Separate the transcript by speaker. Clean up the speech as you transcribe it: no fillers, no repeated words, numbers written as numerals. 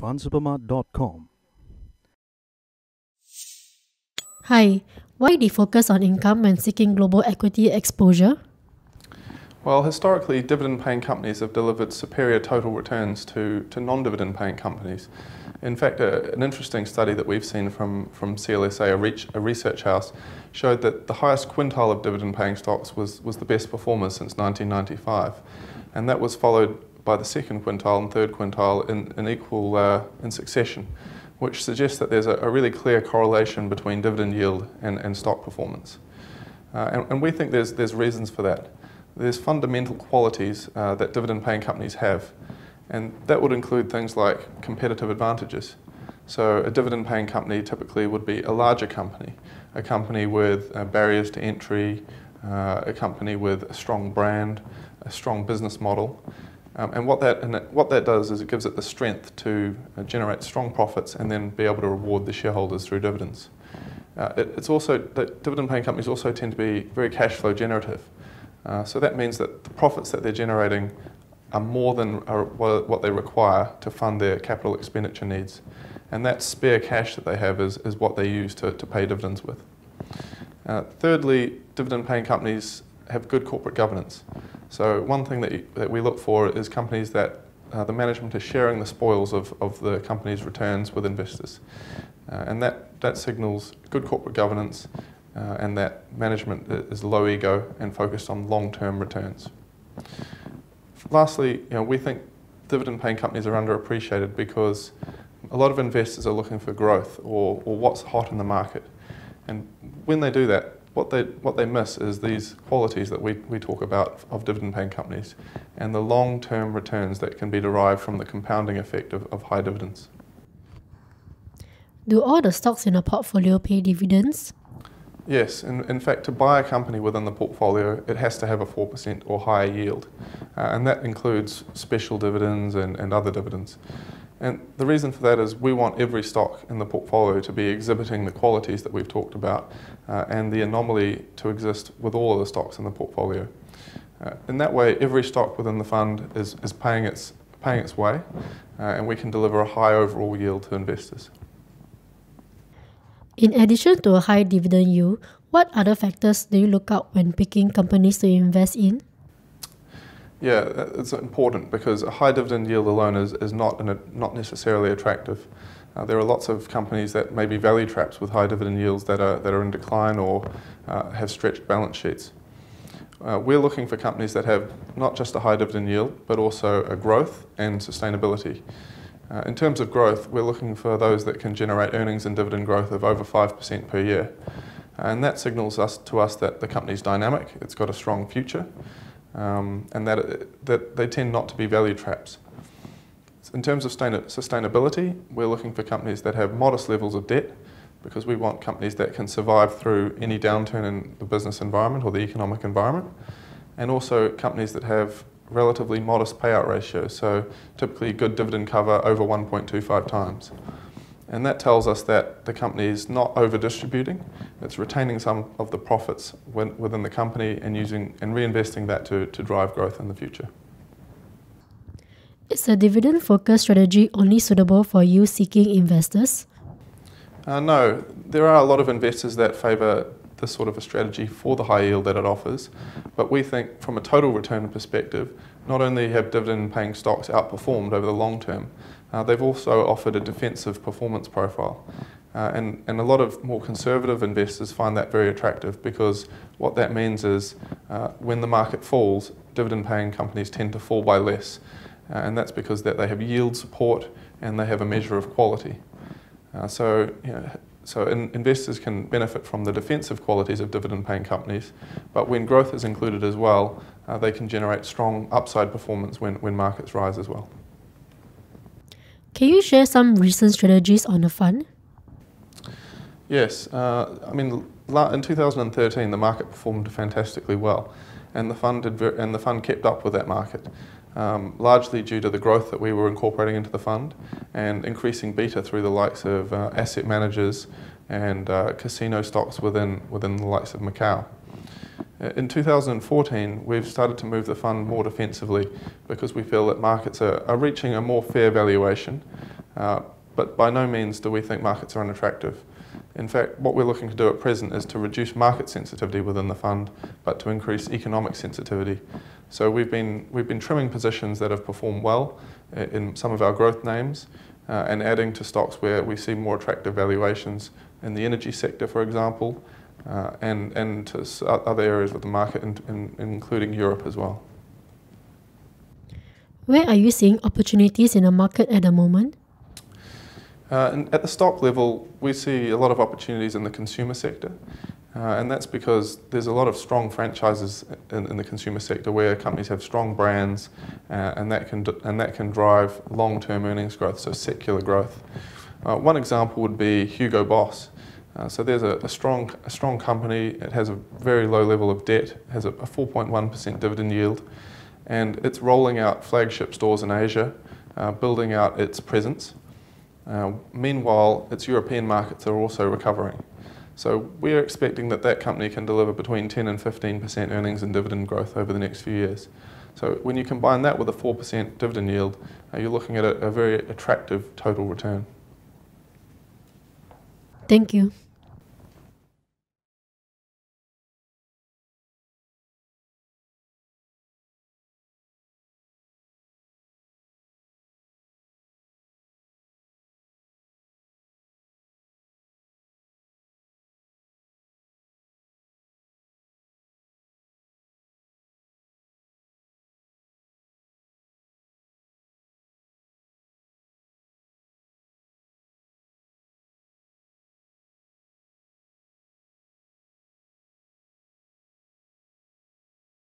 Speaker 1: fundsupermart.com.
Speaker 2: Hi, why the focus on income when seeking global equity exposure?
Speaker 3: Well, historically, dividend-paying companies have delivered superior total returns to non-dividend-paying companies. In fact, an interesting study that we've seen from CLSA, a research house, showed that the highest quintile of dividend-paying stocks was the best performer since 1995. And that was followed by the second quintile and third quintile in succession, which suggests that there's a really clear correlation between dividend yield and stock performance. And we think there's reasons for that. There's fundamental qualities that dividend-paying companies have, and that would include things like competitive advantages. So a dividend-paying company typically would be a larger company, a company with barriers to entry, a company with a strong brand, a strong business model. And what that does is it gives it the strength to generate strong profits and then be able to reward the shareholders through dividends. It's also that dividend-paying companies also tend to be very cash flow generative. So that means that the profits that they're generating are more than what they require to fund their capital expenditure needs. And that spare cash that they have is what they use to pay dividends with. Thirdly, dividend-paying companies have good corporate governance. So one thing that we look for is companies that the management is sharing the spoils of the company's returns with investors. And that signals good corporate governance and that management is low ego and focused on long-term returns. Lastly, we think dividend-paying companies are underappreciated because a lot of investors are looking for growth or what's hot in the market. And when they do that, what they miss is these qualities that we talk about of dividend-paying companies and the long-term returns that can be derived from the compounding effect of high dividends.
Speaker 2: Do all the stocks in a portfolio pay dividends?
Speaker 3: Yes, in fact, to buy a company within the portfolio, it has to have a 4% or higher yield, and that includes special dividends and other dividends. And the reason for that is we want every stock in the portfolio to be exhibiting the qualities that we've talked about and the anomaly to exist with all of the stocks in the portfolio. In that way, every stock within the fund is paying its way, and we can deliver a high overall yield to investors.
Speaker 2: In addition to a high dividend yield, what other factors do you look out when picking companies to invest in?
Speaker 3: Yeah, it's important because a high dividend yield alone is not necessarily attractive. There are lots of companies that may be value traps with high dividend yields that are in decline or have stretched balance sheets. We're looking for companies that have not just a high dividend yield, but also a growth and sustainability. In terms of growth, we're looking for those that can generate earnings and dividend growth of over 5% per year. And that signals to us that the company's dynamic, it's got a strong future, and that they tend not to be value traps. In terms of sustainability, we're looking for companies that have modest levels of debt because we want companies that can survive through any downturn in the business environment or the economic environment, and also companies that have relatively modest payout ratios, so typically good dividend cover over 1.25 times. And that tells us that the company is not over-distributing, it's retaining some of the profits within the company and reinvesting that to drive growth in the future.
Speaker 2: Is a dividend-focused strategy only suitable for yield-seeking investors?
Speaker 3: No, there are a lot of investors that favour this sort of a strategy for the high yield that it offers, but we think from a total return perspective, not only have dividend-paying stocks outperformed over the long term, they've also offered a defensive performance profile. And a lot of more conservative investors find that very attractive because what that means is when the market falls, dividend-paying companies tend to fall by less, and that's because they have yield support and they have a measure of quality. So investors can benefit from the defensive qualities of dividend-paying companies, but when growth is included as well, they can generate strong upside performance when markets rise as well.
Speaker 2: Can you share some recent strategies on the fund?
Speaker 3: Yes, in 2013 the market performed fantastically well, and the fund kept up with that market, largely due to the growth that we were incorporating into the fund and increasing beta through the likes of asset managers and casino stocks within the likes of Macau. In 2014, we've started to move the fund more defensively because we feel that markets are reaching a more fair valuation. But by no means do we think markets are unattractive. In fact, what we're looking to do at present is to reduce market sensitivity within the fund, but to increase economic sensitivity. So we've been trimming positions that have performed well in some of our growth names, and adding to stocks where we see more attractive valuations in the energy sector, for example, and to other areas of the market, including Europe as well.
Speaker 2: Where are you seeing opportunities in the market at the moment?
Speaker 3: At the stock level, we see a lot of opportunities in the consumer sector, and that's because there's a lot of strong franchises in the consumer sector where companies have strong brands, and that can drive long-term earnings growth, so secular growth. One example would be Hugo Boss. So there's a strong company. It has a very low level of debt, has a 4.1% dividend yield, and it's rolling out flagship stores in Asia, building out its presence. Meanwhile, its European markets are also recovering. So we're expecting that company can deliver between 10 and 15% earnings and dividend growth over the next few years. So when you combine that with a 4% dividend yield, you're looking at a very attractive total return.
Speaker 2: Thank you.